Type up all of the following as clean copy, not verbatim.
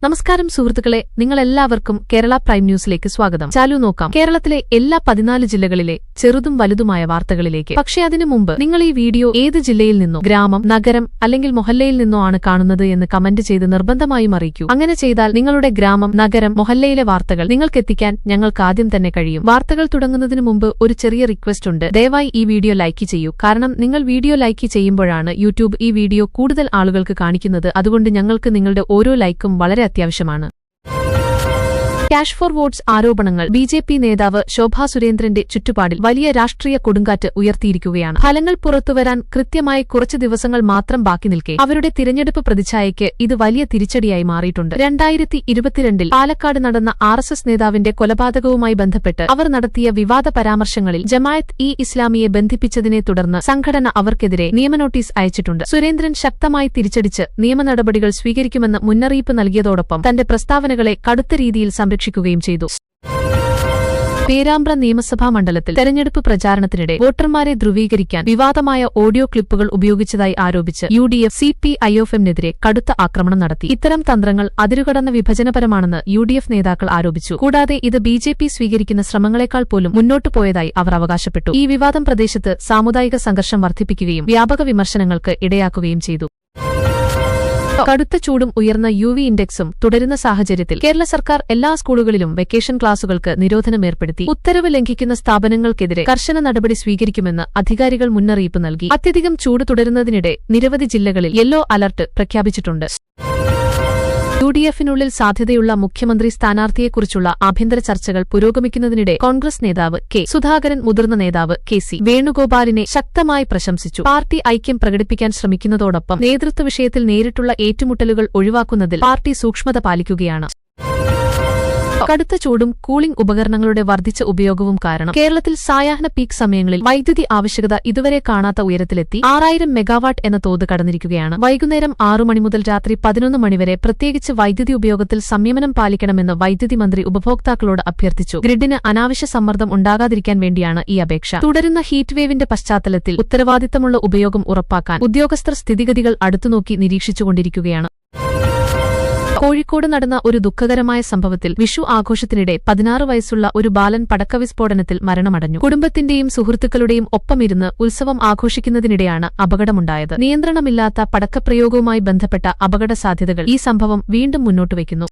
നമസ്കാരം സുഹൃത്തുക്കളെ, നിങ്ങളെല്ലാവർക്കും കേരള പ്രൈം ന്യൂസിലേക്ക് സ്വാഗതം. ചാലു നോക്കാം കേരളത്തിലെ എല്ലാ 14 ജില്ലകളിലെ ചെറുതും വലുതുമായ വാർത്തകളിലേക്ക്. പക്ഷേ അതിനു മുമ്പ് നിങ്ങൾ ഈ വീഡിയോ ഏത് ജില്ലയിൽ നിന്നോ, ഗ്രാമം, നഗരം അല്ലെങ്കിൽ മൊഹല്ലയിൽ നിന്നോ ആണ് കാണുന്നത് എന്ന് കമന്റ് ചെയ്ത് നിർബന്ധമായും അറിയിക്കൂ. അങ്ങനെ ചെയ്താൽ നിങ്ങളുടെ ഗ്രാമം, നഗരം, മൊഹല്ലയിലെ വാർത്തകൾ നിങ്ങൾക്കെത്തിക്കാൻ ഞങ്ങൾക്ക് ആദ്യം തന്നെ കഴിയും. വാർത്തകൾ തുടങ്ങുന്നതിന് മുമ്പ് ഒരു ചെറിയ റിക്വസ്റ്റ് ഉണ്ട്. ദയവായി ഈ വീഡിയോ ലൈക്ക് ചെയ്യൂ. കാരണം നിങ്ങൾ വീഡിയോ ലൈക്ക് ചെയ്യുമ്പോഴാണ് യൂട്യൂബ് ഈ വീഡിയോ കൂടുതൽ ആളുകൾക്ക് കാണിക്കുന്നത്. അതുകൊണ്ട് ഞങ്ങൾക്ക് നിങ്ങളുടെ ഓരോ ലൈക്കും വളരെ അത്യാവശ്യമാണ്. ക്യാഷ് ഫോർ വോട്ട്സ് ആരോപണങ്ങൾ ബി.ജെ.പി. നേതാവ് ശോഭാ സുരേന്ദ്രന്റെ ചുറ്റുപാടിൽ വലിയ രാഷ്ട്രീയ കൊടുങ്കാറ്റ് ഉയർത്തിയിരിക്കുകയാണ്. ഫലങ്ങൾ പുറത്തുവരാൻ കൃത്യമായി കുറച്ച് ദിവസങ്ങൾ മാത്രം ബാക്കി നിൽക്കെ അവരുടെ തിരഞ്ഞെടുപ്പ് പ്രതിച്ഛായയ്ക്ക് ഇത് വലിയ തിരിച്ചടിയായി മാറിയിട്ടുണ്ട്. 2022 പാലക്കാട് നടന്ന RSS നേതാവിന്റെ കൊലപാതകവുമായി ബന്ധപ്പെട്ട് അവർ നടത്തിയ വിവാദ പരാമർശങ്ങളിൽ ജമാഅത്ത് ഇസ്ലാമിയെ ബന്ധിപ്പിച്ചതിനെ തുടർന്ന് സംഘടന അവർക്കെതിരെ നിയമനോട്ടീസ് അയച്ചിട്ടുണ്ട്. സുരേന്ദ്രൻ ശക്തമായി തിരിച്ചടിച്ച് നിയമനടപടികൾ സ്വീകരിക്കുമെന്ന് മുന്നറിയിപ്പ് നൽകിയതോടൊപ്പം തന്റെ പ്രസ്താവനകളെ കടുത്ത രീതിയിൽ സംരക്ഷിക്കുകയും ചെയ്തു. പേരാമ്പ്ര നിയമസഭാ മണ്ഡലത്തിൽ തെരഞ്ഞെടുപ്പ് പ്രചാരണത്തിനിടെ വോട്ടർമാരെ ധ്രുവീകരിക്കാൻ വിവാദമായ ഓഡിയോ ക്ലിപ്പുകൾ ഉപയോഗിച്ചതായി ആരോപിച്ച് UDF CPIFMനെതിരെ കടുത്ത ആക്രമണം നടത്തി. ഇത്തരം തന്ത്രങ്ങൾ അതിരുകടന്ന വിഭജനപരമാണെന്ന് UDF നേതാക്കൾ ആരോപിച്ചു. കൂടാതെ ഇത് ബി.ജെ.പി. സ്വീകരിക്കുന്ന ശ്രമങ്ങളെക്കാൾ പോലും മുന്നോട്ടു പോയതായി അവർ അവകാശപ്പെട്ടു. ഈ വിവാദം പ്രദേശത്ത് സാമുദായിക സംഘർഷം വർദ്ധിപ്പിക്കുകയും വ്യാപക വിമർശനങ്ങൾക്ക് ഇടയാക്കുകയും ചെയ്തു. കടുത്ത ചൂടും ഉയർന്ന UV ഇൻഡെക്സും തുടരുന്ന സാഹചര്യത്തിൽ കേരള സർക്കാർ എല്ലാ സ്കൂളുകളിലും വെക്കേഷൻ ക്ലാസുകൾക്ക് നിരോധനം ഏർപ്പെടുത്തി. ഉത്തരവ് ലംഘിക്കുന്ന സ്ഥാപനങ്ങൾക്കെതിരെ കർശന നടപടി സ്വീകരിക്കുമെന്ന് അധികാരികൾ മുന്നറിയിപ്പ് നൽകി. അത്യധികം ചൂട് തുടരുന്നതിനിടെ നിരവധി ജില്ലകളിൽ യെല്ലോ അലർട്ട് പ്രഖ്യാപിച്ചിട്ടുണ്ട്. UDFനുള്ളിൽ സാധ്യതയുള്ള മുഖ്യമന്ത്രി സ്ഥാനാർത്ഥിയെക്കുറിച്ചുള്ള ആഭ്യന്തര ചർച്ചകൾ പുരോഗമിക്കുന്നതിനിടെ കോൺഗ്രസ് നേതാവ് കെ. സുധാകരൻ മുതിർന്ന നേതാവ് KC വേണുഗോപാലിനെ ശക്തമായി പ്രശംസിച്ചു. പാർട്ടി ഐക്യം പ്രകടിപ്പിക്കാൻ ശ്രമിക്കുന്നതോടൊപ്പം നേതൃത്വ വിഷയത്തിൽ നേരിട്ടുള്ള ഏറ്റുമുട്ടലുകൾ ഒഴിവാക്കുന്നതിൽ പാർട്ടി സൂക്ഷ്മത പാലിക്കുകയാണ്. കടുത്ത ചൂടും കൂളിംഗ് ഉപകരണങ്ങളുടെ വർദ്ധിച്ച ഉപയോഗവും കാരണം കേരളത്തിൽ സായാഹ്ന പീക്ക് സമയങ്ങളിൽ വൈദ്യുതി ആവശ്യകത ഇതുവരെ കാണാത്ത ഉയരത്തിലെത്തി. 6000 മെഗാവാട്ട് എന്ന തോത് കടന്നിരിക്കുകയാണ്. വൈകുന്നേരം 6 മണി മുതൽ രാത്രി 11 മണിവരെ പ്രത്യേകിച്ച് വൈദ്യുതി ഉപയോഗത്തിൽ സംയമനം പാലിക്കണമെന്ന് വൈദ്യുതി മന്ത്രി ഉപഭോക്താക്കളോട് അഭ്യർത്ഥിച്ചു. ഗ്രിഡിന് അനാവശ്യ സമ്മർദ്ദം ഉണ്ടാകാതിരിക്കാൻ വേണ്ടിയാണ് ഈ അപേക്ഷ. തുടരുന്ന ഹീറ്റ് വേവിന്റെ പശ്ചാത്തലത്തിൽ ഉത്തരവാദിത്തമുള്ള ഉപയോഗം ഉറപ്പാക്കാൻ ഉദ്യോഗസ്ഥർ സ്ഥിതിഗതികൾ അടുത്തുനോക്കി നിരീക്ഷിച്ചുകൊണ്ടിരിക്കുകയാണ്. കോഴിക്കോട് നടന്ന ഒരു ദുഃഖകരമായ സംഭവത്തിൽ വിഷു ആഘോഷത്തിനിടെ 16 വയസ്സുള്ള ഒരു ബാലൻ പടക്കവിസ്ഫോടനത്തിൽ മരണമടഞ്ഞു. കുടുംബത്തിന്റെയും സുഹൃത്തുക്കളുടെയും ഒപ്പമിരുന്ന് ഉത്സവം ആഘോഷിക്കുന്നതിനിടെയാണ് അപകടമുണ്ടായത്. നിയന്ത്രണമില്ലാത്ത പടക്കപ്രയോഗവുമായി ബന്ധപ്പെട്ട അപകട സാധ്യതകൾ ഈ സംഭവം വീണ്ടും മുന്നോട്ടുവയ്ക്കുന്നു.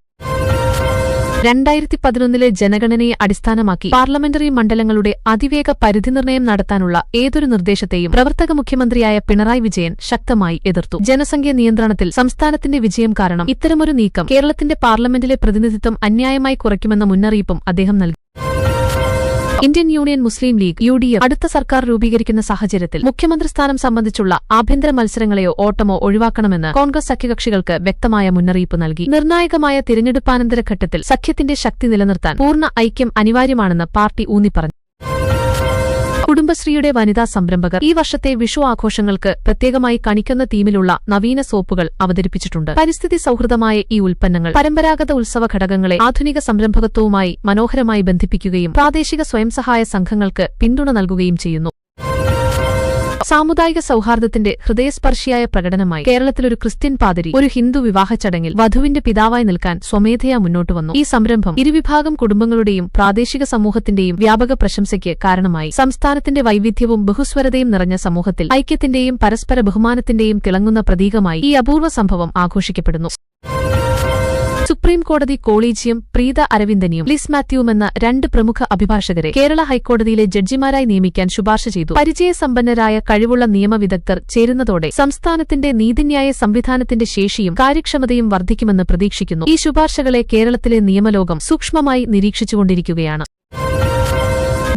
2011 ജനഗണനയെ അടിസ്ഥാനമാക്കി പാർലമെന്ററി മണ്ഡലങ്ങളുടെ അതിവേഗ പരിധിനിർണയം നടത്താനുള്ള ഏതൊരു നിർദ്ദേശത്തെയും പ്രവർത്തക മുഖ്യമന്ത്രിയായ പിണറായി വിജയൻ ശക്തമായി എതിർത്തു. ജനസംഖ്യ നിയന്ത്രണത്തിൽ സംസ്ഥാനത്തിന്റെ വിജയം കാരണം ഇത്തരമൊരു നീക്കം കേരളത്തിന്റെ പാർലമെന്റിലെ പ്രതിനിധിത്വം അന്യായമായി കുറയ്ക്കുമെന്ന മുന്നറിയിപ്പും അദ്ദേഹം നൽകി. ഇന്ത്യൻ യൂണിയൻ മുസ്ലിം ലീഗ് UDF അടുത്ത സർക്കാർ രൂപീകരിക്കുന്ന സാഹചര്യത്തിൽ മുഖ്യമന്ത്രി സ്ഥാനം സംബന്ധിച്ചുള്ള ആഭ്യന്തര മത്സരങ്ങളെയോ ഓട്ടമോ ഒഴിവാക്കണമെന്ന് കോൺഗ്രസ് സഖ്യകക്ഷികൾക്ക് വ്യക്തമായ മുന്നറിയിപ്പ് നൽകി. നിർണായകമായ തിരഞ്ഞെടുപ്പാനന്തര ഘട്ടത്തിൽ സഖ്യത്തിന്റെ ശക്തി നിലനിർത്താൻ പൂർണ്ണ ഐക്യം അനിവാര്യമാണെന്ന് പാർട്ടി ഊന്നിപ്പറഞ്ഞു. കുടുംബശ്രീയുടെ വനിതാ സംരംഭകർ ഈ വർഷത്തെ വിഷു ആഘോഷങ്ങൾക്ക് പ്രത്യേകമായി കണിക്കുന്ന തീമിലുള്ള നവീന സോപ്പുകൾ അവതരിപ്പിച്ചിട്ടുണ്ട്. പരിസ്ഥിതി സൌഹൃദമായ ഈ ഉൽപ്പന്നങ്ങൾ പരമ്പരാഗത ഉത്സവ ഘടകങ്ങളെ ആധുനിക സംരംഭകത്വവുമായി മനോഹരമായി ബന്ധിപ്പിക്കുകയും പ്രാദേശിക സ്വയംസഹായ സംഘങ്ങൾക്ക് പിന്തുണ നൽകുകയും ചെയ്യുന്നു. സാമുദായിക സൌഹാർദ്ദത്തിന്റെ ഹൃദയസ്പർശിയായ പ്രകടനമായി കേരളത്തിലൊരു ക്രിസ്ത്യൻ പാതിരി ഒരു ഹിന്ദു വിവാഹ ചടങ്ങിൽ വധുവിന്റെ പിതാവായി നിൽക്കാൻ സ്വമേധയാ മുന്നോട്ടുവന്നു. ഈ സംരംഭം ഇരുവിഭാഗം കുടുംബങ്ങളുടെയും പ്രാദേശിക സമൂഹത്തിന്റെയും വ്യാപക പ്രശംസയ്ക്ക് കാരണമായി. സംസ്ഥാനത്തിന്റെ വൈവിധ്യവും ബഹുസ്വരതയും നിറഞ്ഞ സമൂഹത്തിൽ ഐക്യത്തിന്റെയും പരസ്പര ബഹുമാനത്തിന്റെയും തിളങ്ങുന്ന പ്രതീകമായി ഈ അപൂർവ സംഭവം ആഘോഷിക്കപ്പെടുന്നു. സുപ്രീം കോടതി കോളീജിയം പ്രീത അരവിന്ദനെയും ലിസ് മാത്യുവും എന്ന 2 പ്രമുഖ അഭിഭാഷകരെ കേരള ഹൈക്കോടതിയിലെ ജഡ്ജിമാരായി നിയമിക്കാൻ ശുപാർശ ചെയ്തു. പരിചയസമ്പന്നരായ കഴിവുള്ള നിയമവിദഗ്ധർ ചേരുന്നതോടെ സംസ്ഥാനത്തിന്റെ നീതിന്യായ സംവിധാനത്തിന്റെ ശേഷിയും കാര്യക്ഷമതയും വർദ്ധിക്കുമെന്ന് പ്രതീക്ഷിക്കുന്നു. ഈ ശുപാർശകളെ കേരളത്തിലെ നിയമലോകം സൂക്ഷ്മമായി നിരീക്ഷിച്ചുകൊണ്ടിരിക്കുകയാണ്.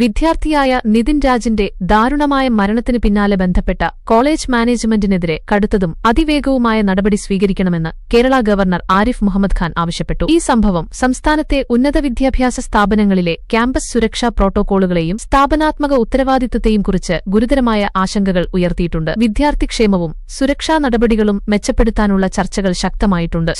വിദ്യാർത്ഥിയായ നിതിൻ രാജിന്റെ ദാരുണമായ മരണത്തിന് പിന്നാലെ ബന്ധപ്പെട്ട കോളേജ് മാനേജ്മെന്റിനെതിരെ കടുത്തതും അതിവേഗവുമായ നടപടി സ്വീകരിക്കണമെന്ന് കേരള ഗവർണർ ആരിഫ് മുഹമ്മദ് ഖാൻ ആവശ്യപ്പെട്ടു. ഈ സംഭവം സംസ്ഥാനത്തെ ഉന്നത വിദ്യാഭ്യാസ സ്ഥാപനങ്ങളിലെ ക്യാമ്പസ് സുരക്ഷാ പ്രോട്ടോക്കോളുകളെയും സ്ഥാപനാത്മക ഉത്തരവാദിത്തത്തെയും കുറിച്ച് ഗുരുതരമായ ആശങ്കകൾ ഉയർത്തിയിട്ടുണ്ട്. വിദ്യാർത്ഥിക്ഷേമവും സുരക്ഷാ നടപടികളും മെച്ചപ്പെടുത്താനുള്ള ചർച്ചകൾ ശക്തമായിട്ടുണ്ട്.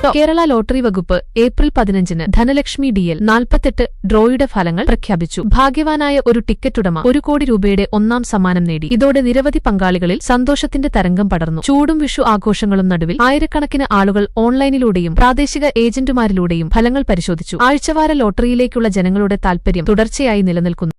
കേരള ലോട്ടറി വകുപ്പ് ഏപ്രിൽ 15-ന് ധനലക്ഷ്മി DL 48 ഡ്രോയുടെ ഫലങ്ങൾ പ്രഖ്യാപിച്ചു. ഭാഗ്യവാനായ ഒരു ടിക്കറ്റ് ഉടമ 1 കോടി രൂപയുടെ ഒന്നാം സമ്മാനം നേടി. ഇതോടെ നിരവധി പങ്കാളികളിൽ സന്തോഷത്തിന്റെ തരംഗം പടർന്നു. ചൂടും വിഷു ആഘോഷങ്ങളും നടുവിൽ ആയിരക്കണക്കിന് ആളുകൾ ഓൺലൈനിലൂടെയും പ്രാദേശിക ഏജന്റുമാരിലൂടെയും ഫലങ്ങൾ പരിശോധിച്ചു. ആഴ്ചവാര ലോട്ടറിയിലേക്കുള്ള ജനങ്ങളുടെ താൽപര്യം തുടർച്ചയായി നിലനിൽക്കുന്നു.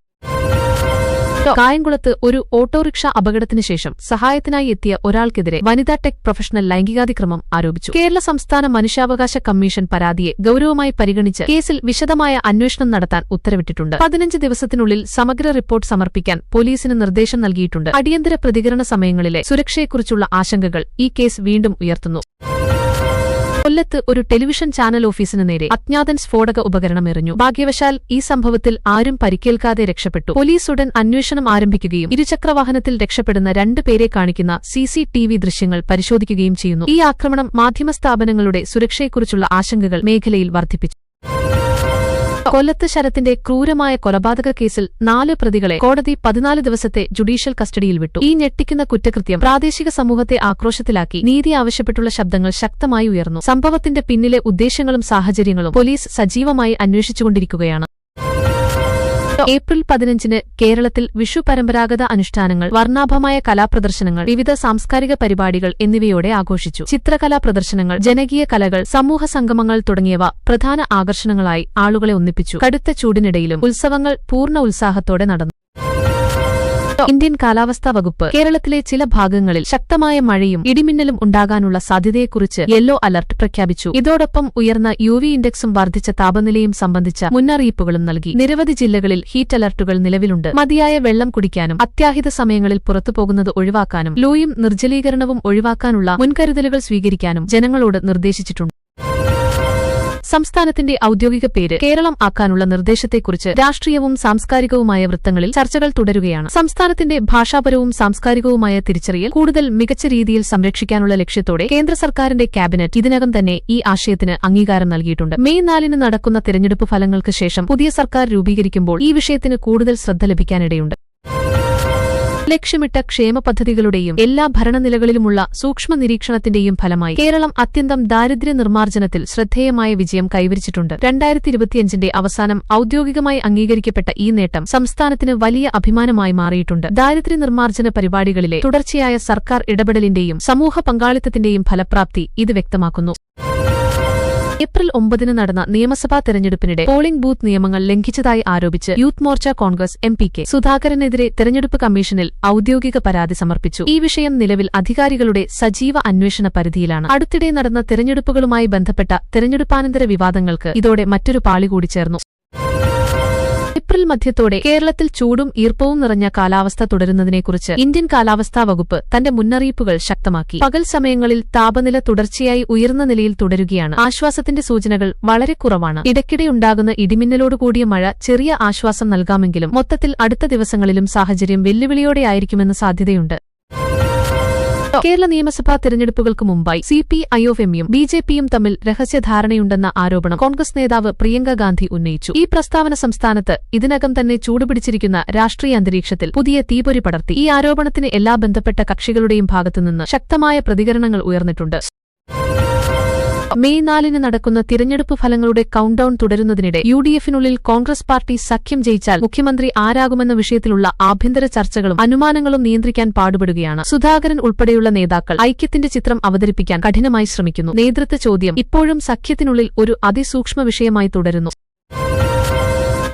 കായംകുളത്ത് ഒരു ഓട്ടോറിക്ഷ അപകടത്തിന് ശേഷം സഹായത്തിനായി എത്തിയ ഒരാൾക്കെതിരെ വനിതാ ടെക് പ്രൊഫഷണൽ ലൈംഗികാതിക്രമം ആരോപിച്ചു. കേരള സംസ്ഥാന മനുഷ്യാവകാശ കമ്മീഷൻ പരാതിയെ ഗൌരവമായി പരിഗണിച്ച് കേസിൽ വിശദമായ അന്വേഷണം നടത്താൻ ഉത്തരവിട്ടിട്ടുണ്ട്. 15 ദിവസത്തിനുള്ളിൽ സമഗ്ര റിപ്പോർട്ട് സമർപ്പിക്കാൻ പോലീസിന് നിർദ്ദേശം നൽകിയിട്ടുണ്ട്. അടിയന്തര പ്രതികരണ സമയങ്ങളിലെ സുരക്ഷയെക്കുറിച്ചുള്ള ആശങ്കകൾ ഈ കേസ് വീണ്ടും ഉയർത്തുന്നു. കൊല്ലത്ത് ഒരു ടെലിവിഷൻ ചാനൽ ഓഫീസിന് നേരെ അജ്ഞാതൻ സ്ഫോടക ഉപകരണം എറിഞ്ഞു. ഭാഗ്യവശാൽ ഈ സംഭവത്തിൽ ആരും പരിക്കേൽക്കാതെ രക്ഷപ്പെട്ടു. പോലീസ് ഉടൻ അന്വേഷണം ആരംഭിക്കുകയും ഇരുചക്രവാഹനത്തിൽ രക്ഷപ്പെടുന്ന 2 പേരെ കാണിക്കുന്ന CCTV ദൃശ്യങ്ങൾ പരിശോധിക്കുകയും ചെയ്യുന്നു. ഈ ആക്രമണം മാധ്യമസ്ഥാപനങ്ങളുടെ സുരക്ഷയെക്കുറിച്ചുള്ള ആശങ്കകൾ മേഖലയിൽ വർദ്ധിപ്പിച്ചു. കൊല്ലത്ത് ശരത്തിന്റെ ക്രൂരമായ കൊലപാതക കേസിൽ 4 പ്രതികളെ കോടതി 14 ദിവസത്തെ ജുഡീഷ്യൽ കസ്റ്റഡിയിൽ വിട്ടു. ഈ ഞെട്ടിക്കുന്ന കുറ്റകൃത്യം പ്രാദേശിക സമൂഹത്തെ ആക്രോശത്തിലാക്കി. നീതി ആവശ്യപ്പെട്ടുള്ള ശബ്ദങ്ങൾ ശക്തമായി ഉയർന്നു. സംഭവത്തിന്റെ പിന്നിലെ ഉദ്ദേശ്യങ്ങളും സാഹചര്യങ്ങളും പോലീസ് സജീവമായി അന്വേഷിച്ചുകൊണ്ടിരിക്കുകയാണ്. ഏപ്രിൽ 15-ന് കേരളത്തിൽ വിഷു പരമ്പരാഗത അനുഷ്ഠാനങ്ങൾ, വർണ്ണാഭമായ കലാപ്രദർശനങ്ങൾ, വിവിധ സാംസ്കാരിക പരിപാടികൾ എന്നിവയോടെ ആഘോഷിച്ചു. ചിത്രകലാ പ്രദർശനങ്ങൾ, ജനകീയ കലകൾ, സമൂഹ സംഗമങ്ങൾ തുടങ്ങിയവ പ്രധാന ആകർഷണങ്ങളായി ആളുകളെ ഒന്നിപ്പിച്ചു. കടുത്ത ചൂടിനിടയിലും ഉത്സവങ്ങൾ പൂർണ്ണ ഉത്സാഹത്തോടെ നടന്നു. ഇന്ത്യൻ കാലാവസ്ഥാ വകുപ്പ് കേരളത്തിലെ ചില ഭാഗങ്ങളിൽ ശക്തമായ മഴയും ഇടിമിന്നലും ഉണ്ടാകാനുള്ള സാധ്യതയെക്കുറിച്ച് യെല്ലോ അലർട്ട് പ്രഖ്യാപിച്ചു. ഇതോടൊപ്പം ഉയർന്ന UV ഇൻഡെക്സും വർദ്ധിച്ച താപനിലയും സംബന്ധിച്ച മുന്നറിയിപ്പുകളും നൽകി. നിരവധി ജില്ലകളിൽ ഹീറ്റ് അലർട്ടുകൾ നിലവിലുണ്ട്. മതിയായ വെള്ളം കുടിക്കാനും അത്യാഹിത സമയങ്ങളിൽ പുറത്തുപോകുന്നത് ഒഴിവാക്കാനും ലൂയും നിർജ്ജലീകരണവും ഒഴിവാക്കാനുള്ള മുൻകരുതലുകൾ സ്വീകരിക്കാനും ജനങ്ങളോട് നിർദ്ദേശിച്ചിട്ടുണ്ട്. സംസ്ഥാനത്തിന്റെ ഔദ്യോഗിക പേര് കേരളം ആക്കാനുള്ള നിർദ്ദേശത്തെക്കുറിച്ച് രാഷ്ട്രീയവും സാംസ്കാരികവുമായ വൃത്തങ്ങളിൽ ചർച്ചകൾ തുടരുകയാണ്. സംസ്ഥാനത്തിന്റെ ഭാഷാപരവും സാംസ്കാരികവുമായ തിരിച്ചറിയൽ കൂടുതൽ മികച്ച രീതിയിൽ സംരക്ഷിക്കാനുള്ള ലക്ഷ്യത്തോടെ കേന്ദ്ര സർക്കാരിന്റെ ക്യാബിനറ്റ് ഇതിനകം തന്നെ ഈ ആശയത്തിന് അംഗീകാരം നൽകിയിട്ടുണ്ട്. മെയ് 4-ന് നടക്കുന്ന തെരഞ്ഞെടുപ്പ് ഫലങ്ങൾക്ക് ശേഷം പുതിയ സർക്കാർ രൂപീകരിക്കുമ്പോൾ ഈ വിഷയത്തിന് കൂടുതൽ ശ്രദ്ധ ലഭിക്കാനിടയുണ്ട്. ലക്ഷ്യമിട്ട ക്ഷേമ പദ്ധതികളുടെയും എല്ലാ ഭരണനിലകളിലുമുള്ള സൂക്ഷ്മ നിരീക്ഷണത്തിന്റെയും ഫലമായി കേരളം അത്യന്തം ദാരിദ്ര്യ നിർമ്മാർജ്ജനത്തിൽ ശ്രദ്ധേയമായ വിജയം കൈവരിച്ചിട്ടുണ്ട്. 2025-ന്റെ അവസാനം ഔദ്യോഗികമായി അംഗീകരിക്കപ്പെട്ട ഈ നേട്ടം സംസ്ഥാനത്തിന് വലിയ അഭിമാനമായി മാറിയിട്ടുണ്ട്. ദാരിദ്ര്യ നിർമ്മാർജ്ജന പരിപാടികളിലെ തുടർച്ചയായ സർക്കാർ ഇടപെടലിന്റെയും സമൂഹ പങ്കാളിത്തത്തിന്റെയും ഫലപ്രാപ്തി ഇത് വ്യക്തമാക്കുന്നു. ഏപ്രിൽ 9-ന് നടന്ന നിയമസഭാ തെരഞ്ഞെടുപ്പിനിടെ പോളിംഗ് ബൂത്ത് നിയമങ്ങൾ ലംഘിച്ചതായി ആരോപിച്ച് യൂത്ത് മോർച്ച കോൺഗ്രസ് MPK സുധാകരനെതിരെ തെരഞ്ഞെടുപ്പ് കമ്മീഷനിൽ ഔദ്യോഗിക പരാതി സമർപ്പിച്ചു. ഈ വിഷയം നിലവിൽ അധികാരികളുടെ സജീവ അന്വേഷണ പരിധിയിലാണ്. അടുത്തിടെ നടന്ന തെരഞ്ഞെടുപ്പുകളുമായി ബന്ധപ്പെട്ട തെരഞ്ഞെടുപ്പാനന്തര വിവാദങ്ങൾക്ക് ഇതോടെ മറ്റൊരു പാളി കൂടി ചേർന്നു. ഏപ്രിൽ മധ്യത്തോടെ കേരളത്തിൽ ചൂടും ഈർപ്പവും നിറഞ്ഞ കാലാവസ്ഥ തുടരുന്നതിനെക്കുറിച്ച് ഇന്ത്യൻ കാലാവസ്ഥാ വകുപ്പ് തന്റെ മുന്നറിയിപ്പുകൾ ശക്തമാക്കി. പകൽ സമയങ്ങളിൽ താപനില തുടർച്ചയായി ഉയർന്ന നിലയിൽ തുടരുകയാണ്. ആശ്വാസത്തിന്റെ സൂചനകൾ വളരെ കുറവാണ്. ഇടയ്ക്കിടെയുണ്ടാകുന്ന ഇടിമിന്നലോടുകൂടിയ മഴ ചെറിയ ആശ്വാസം നൽകാമെങ്കിലും മൊത്തത്തിൽ അടുത്ത ദിവസങ്ങളിലും സാഹചര്യം വെല്ലുവിളിയോടെയായിരിക്കുമെന്ന് സാധ്യതയുണ്ട്. കേരള നിയമസഭാ തെരഞ്ഞെടുപ്പുകൾക്ക് മുമ്പായി CPI-എമ്മും BJPയും തമ്മിൽ രഹസ്യധാരണയുണ്ടെന്ന ആരോപണം കോൺഗ്രസ് നേതാവ് പ്രിയങ്ക ഗാന്ധി ഉന്നയിച്ചു. ഈ പ്രസ്താവന സംസ്ഥാനത്ത് ഇതിനകം തന്നെ ചൂടുപിടിച്ചിരിക്കുന്ന രാഷ്ട്രീയ അന്തരീക്ഷത്തിൽ പുതിയ തീപ്പൊരി പടർത്തി. ഈ ആരോപണത്തിന് എല്ലാ ബന്ധപ്പെട്ട കക്ഷികളുടെയും ഭാഗത്തുനിന്ന് ശക്തമായ പ്രതികരണങ്ങൾ ഉയർന്നിട്ടുണ്ട്. മെയ് 4-ന് നടക്കുന്ന തിരഞ്ഞെടുപ്പ് ഫലങ്ങളുടെ കൌണ്ട്ഡൌൺ തുടരുന്നതിനിടെ UDF-നുള്ളിൽ കോൺഗ്രസ് പാർട്ടി സഖ്യം ജയിച്ചാൽ മുഖ്യമന്ത്രി ആരാകുമെന്ന വിഷയത്തിലുള്ള ആഭ്യന്തര ചർച്ചകളും അനുമാനങ്ങളും നിയന്ത്രിക്കാൻ പാടുപെടുകയാണ്. സുധാകരൻ ഉൾപ്പെടെയുള്ള നേതാക്കൾ ഐക്യത്തിന്റെ ചിത്രം അവതരിപ്പിക്കാൻ കഠിനമായി ശ്രമിക്കുന്നു. നേതൃത്വ ചോദ്യം ഇപ്പോഴും സഖ്യത്തിനുള്ളിൽ ഒരു അതിസൂക്ഷ്മ വിഷയമായി തുടരുന്നു.